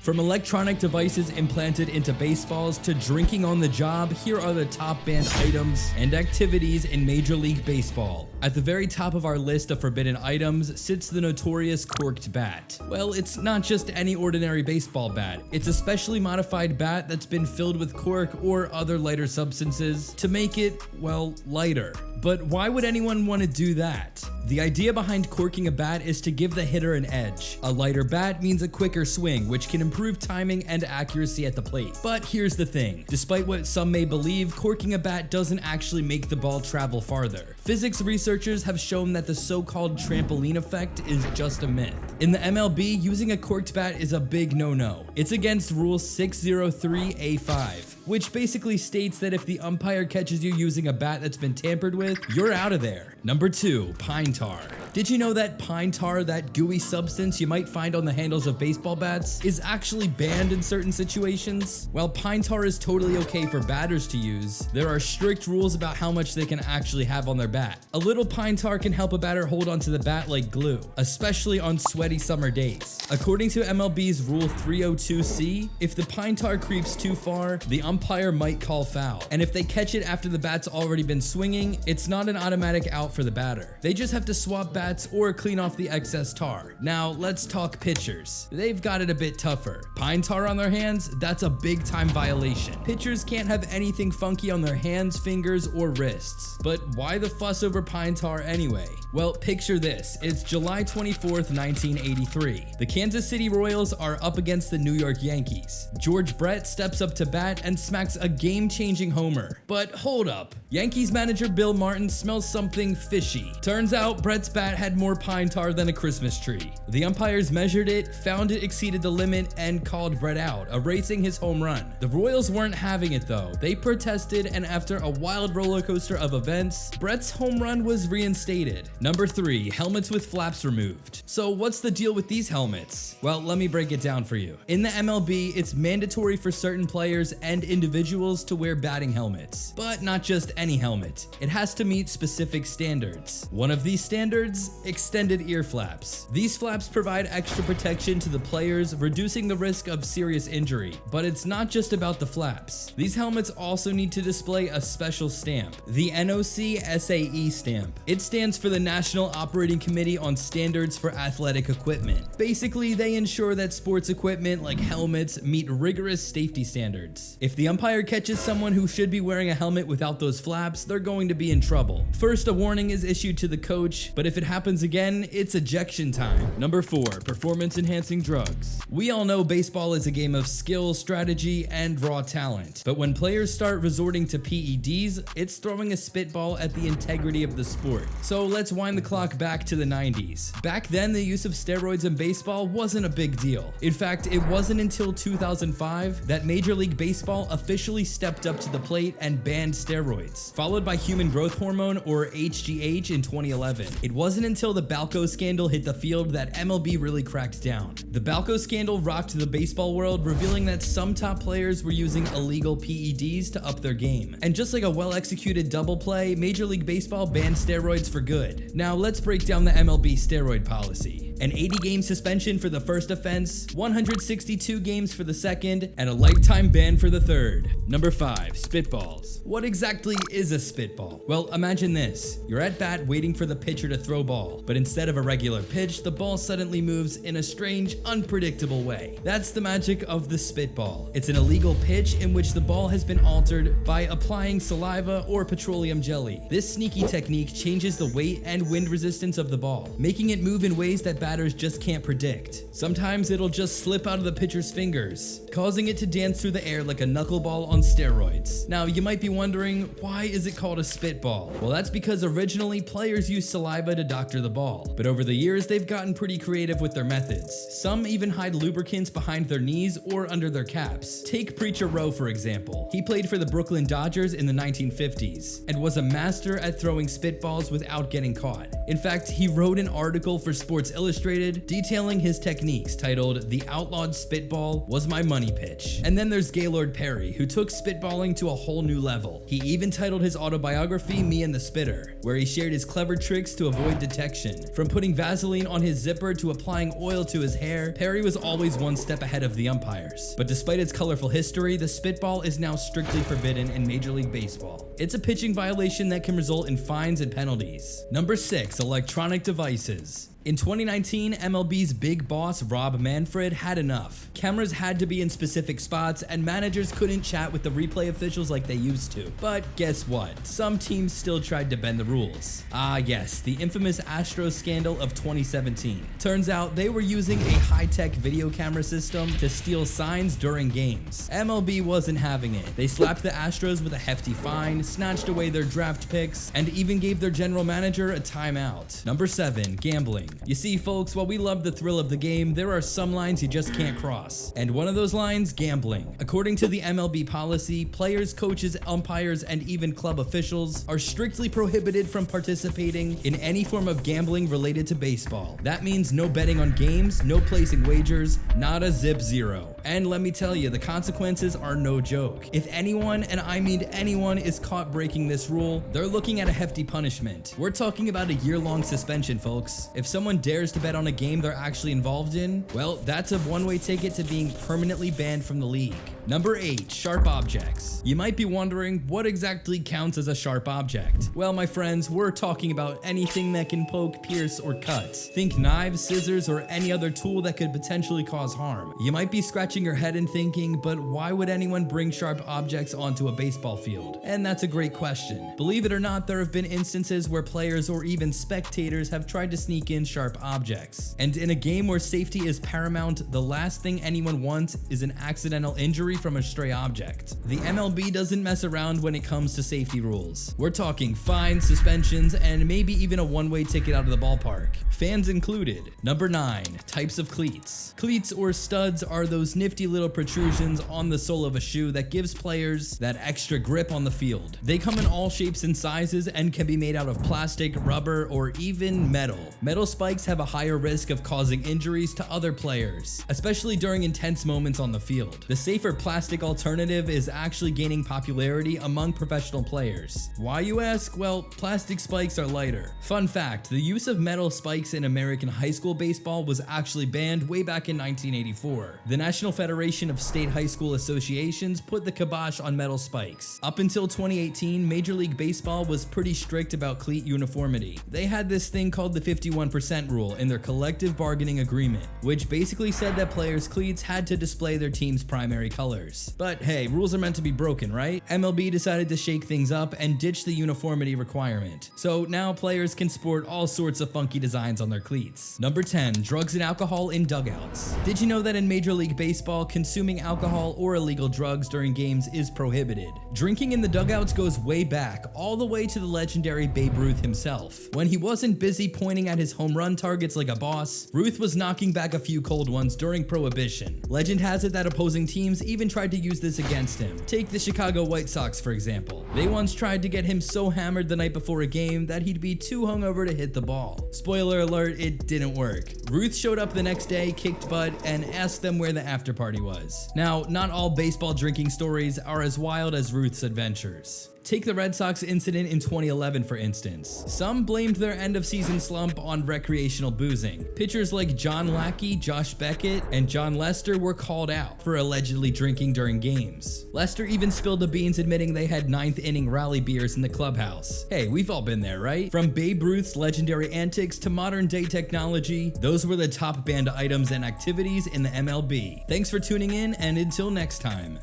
From electronic devices implanted into baseballs to drinking on the job, here are the top banned items and activities in Major League Baseball. At the very top of our list of forbidden items sits the notorious corked bat. Well, it's not just any ordinary baseball bat. It's a specially modified bat that's been filled with cork or other lighter substances to make it, well, lighter. But why would anyone want to do that? The idea behind corking a bat is to give the hitter an edge. A lighter bat means a quicker swing, which can improve timing and accuracy at the plate. But here's the thing. Despite what some may believe, corking a bat doesn't actually make the ball travel farther. Physics researchers have shown that the so-called trampoline effect is just a myth. In the MLB, using a corked bat is a big no-no. It's against Rule 603A5, which basically states that if the umpire catches you using a bat that's been tampered with, you're out of there. Number 2, pine tar. Did you know that pine tar, that gooey substance you might find on the handles of baseball bats, is actually banned in certain situations? While pine tar is totally okay for batters to use, there are strict rules about how much they can actually have on their bat. A little pine tar can help a batter hold onto the bat like glue, especially on sweaty summer days. According to MLB's Rule 302C, if the pine tar creeps too far, the umpire might call foul. And if they catch it after the bat's already been swinging, it's not an automatic out for the batter. They just have to swap bats or clean off the excess tar. Now, let's talk pitchers. They've got it a bit tougher. Pine tar on their hands? That's a big time violation. Pitchers can't have anything funky on their hands, fingers, or wrists. But why the fuss over pine tar anyway? Well, picture this. It's July 24th, 1983. The Kansas City Royals are up against the New York Yankees. George Brett steps up to bat and smacks a game-changing homer. But hold up. Yankees manager Bill Martin smells something fishy. Turns out Brett's bat had more pine tar than a Christmas tree. The umpires measured it, found it exceeded the limit, and called Brett out, erasing his home run. The Royals weren't having it though. They protested, and after a wild roller coaster of events, Brett's home run was reinstated. Number 3, helmets with flaps removed. So what's the deal with these helmets? Well, let me break it down for you. In the MLB, it's mandatory for certain players and individuals to wear batting helmets, but not just any helmet. It has to meet specific standards. One of these standards, extended ear flaps. These flaps provide extra protection to the players, reducing the risk of serious injury. But it's not just about the flaps. These helmets also need to display a special stamp, the NOC SAE stamp. It stands for the National Operating Committee on Standards for Athletic Equipment. Basically, they ensure that sports equipment like helmets meet rigorous safety standards. If the umpire catches someone who should be wearing a helmet without those flaps, they're going to be in trouble. First, a warning is issued to the coach, but if it happens again, it's ejection time. Number 4, performance-enhancing drugs. We all know baseball is a game of skill, strategy, and raw talent. But when players start resorting to PEDs, it's throwing a spitball at the integrity of the sport. So let's wind the clock back to the 90s. Back then, the use of steroids in baseball wasn't a big deal. In fact, it wasn't until 2005 that Major League Baseball officially stepped up to the plate and banned steroids, followed by human growth hormone or HGH in 2011. It wasn't until the Balco scandal hit the field that MLB really cracked down. The Balco scandal rocked the baseball world, revealing that some top players were using illegal PEDs to up their game. And just like a well-executed double play, Major League Baseball banned steroids for good. Now let's break down the MLB steroid policy. An 80-game suspension for the first offense, 162 games for the second, and a lifetime ban for the third. Number 5, spitballs. What exactly is a spitball? Well, imagine this. You're at bat waiting for the pitcher to throw ball, but instead of a regular pitch, the ball suddenly moves in a strange, unpredictable way. That's the magic of the spitball. It's an illegal pitch in which the ball has been altered by applying saliva or petroleum jelly. This sneaky technique changes the weight and wind resistance of the ball, making it move in ways that batters just can't predict. Sometimes it'll just slip out of the pitcher's fingers, causing it to dance through the air like a knuckleball on steroids. Now, you might be wondering, why is it called a spitball? Well, that's because originally players used saliva to doctor the ball, but over the years they've gotten pretty creative with their methods. Some even hide lubricants behind their knees or under their caps. Take Preacher Rowe, for example. He played for the Brooklyn Dodgers in the 1950s and was a master at throwing spitballs without getting caught. In fact, he wrote an article for Sports Illustrated Illustrated, detailing his techniques, titled "The Outlawed Spitball Was My Money Pitch." And then there's Gaylord Perry, who took spitballing to a whole new level. He even titled his autobiography "Me and the Spitter," where he shared his clever tricks to avoid detection. From putting Vaseline on his zipper to applying oil to his hair, Perry was always one step ahead of the umpires. But despite its colorful history, the spitball is now strictly forbidden in Major League Baseball. It's a pitching violation that can result in fines and penalties. Number 6, electronic devices. In 2019, MLB's big boss, Rob Manfred, had enough. Cameras had to be in specific spots, and managers couldn't chat with the replay officials like they used to. But guess what? Some teams still tried to bend the rules. Ah yes, the infamous Astros scandal of 2017. Turns out they were using a high-tech video camera system to steal signs during games. MLB wasn't having it. They slapped the Astros with a hefty fine, snatched away their draft picks, and even gave their general manager a timeout. Number 7, gambling. You see, folks, while we love the thrill of the game, there are some lines you just can't cross. And one of those lines, gambling. According to the MLB policy, players, coaches, umpires, and even club officials are strictly prohibited from participating in any form of gambling related to baseball. That means no betting on games, no placing wagers, nada, zip, zero. And let me tell you, the consequences are no joke. If anyone, and I mean anyone, is caught breaking this rule, they're looking at a hefty punishment. We're talking about a year-long suspension, folks. If someone dares to bet on a game they're actually involved in, well, that's a one-way ticket to being permanently banned from the league. Number 8, sharp objects. You might be wondering, what exactly counts as a sharp object? Well, my friends, we're talking about anything that can poke, pierce, or cut. Think knives, scissors, or any other tool that could potentially cause harm. You might be scratching your head and thinking, but why would anyone bring sharp objects onto a baseball field? And that's a great question. Believe it or not, there have been instances where players or even spectators have tried to sneak in sharp objects. And in a game where safety is paramount, the last thing anyone wants is an accidental injury from a stray object. The MLB doesn't mess around when it comes to safety rules. We're talking fines, suspensions, and maybe even a one-way ticket out of the ballpark. Fans included. Number 9, types of cleats. Cleats, or studs, are those nifty little protrusions on the sole of a shoe that gives players that extra grip on the field. They come in all shapes and sizes and can be made out of plastic, rubber, or even metal. Metal spikes have a higher risk of causing injuries to other players, especially during intense moments on the field. The safer plastic alternative is actually gaining popularity among professional players. Why, you ask? Well, plastic spikes are lighter. Fun fact, the use of metal spikes in American high school baseball was actually banned way back in 1984. The National Federation of State High School Associations put the kibosh on metal spikes. Up until 2018, Major League Baseball was pretty strict about cleat uniformity. They had this thing called the 51% rule in their collective bargaining agreement, which basically said that players' cleats had to display their team's primary colors. But hey, rules are meant to be broken, right? MLB decided to shake things up and ditch the uniformity requirement. So now players can sport all sorts of funky designs on their cleats. Number 10, drugs and alcohol in dugouts. Did you know that in Major League Baseball, consuming alcohol or illegal drugs during games is prohibited? Drinking in the dugouts goes way back, all the way to the legendary Babe Ruth himself. When he wasn't busy pointing at his home run targets like a boss, Ruth was knocking back a few cold ones during Prohibition. Legend has it that opposing teams even tried to use this against him. Take the Chicago White Sox, for example. They once tried to get him so hammered the night before a game that he'd be too hungover to hit the ball. Spoiler alert, it didn't work. Ruth showed up the next day, kicked butt, and asked them where the after party was. Now, not all baseball drinking stories are as wild as Ruth's adventures. Take the Red Sox incident in 2011, for instance. Some blamed their end-of-season slump on recreational boozing. Pitchers like John Lackey, Josh Beckett, and John Lester were called out for allegedly drinking during games. Lester even spilled the beans, admitting they had ninth-inning rally beers in the clubhouse. Hey, we've all been there, right? From Babe Ruth's legendary antics to modern-day technology, those were the top banned items and activities in the MLB. Thanks for tuning in, and until next time.